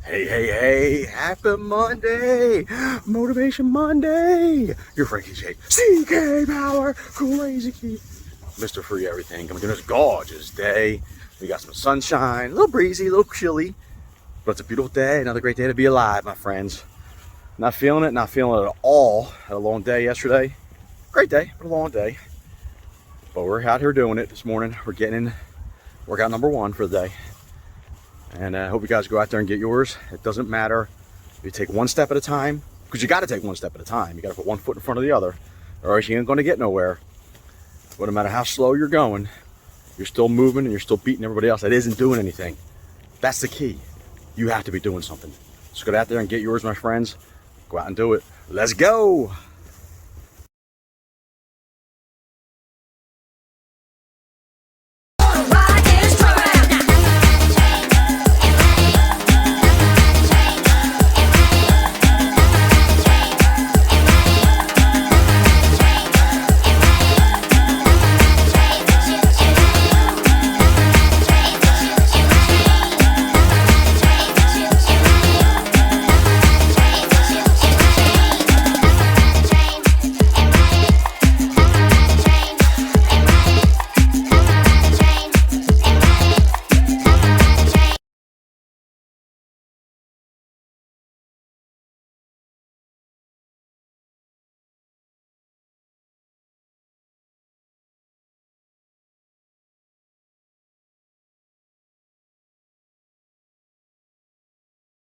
Hey, hey, hey, happy Monday, Motivation Monday. Your Frankie J, CKPower, crazy key, Mr. Free Everything. Coming to this gorgeous day. We got some sunshine, a little breezy, a little chilly, but it's a beautiful day, another great day to be alive, my friends. Not feeling it at all. Had a long day yesterday. Great day, but a long day. But we're out here doing it this morning. We're getting in workout number 1 for the day. And I hope you guys go out there and get yours. It doesn't matter if you take one step at a time, because you got to take one step at a time. You got to put one foot in front of the other, or else you ain't going to get nowhere. But no matter how slow you're going, you're still moving and you're still beating everybody else that isn't doing anything. That's the key. You have to be doing something. So go out there and get yours, my friends. Go out and do it. Let's go.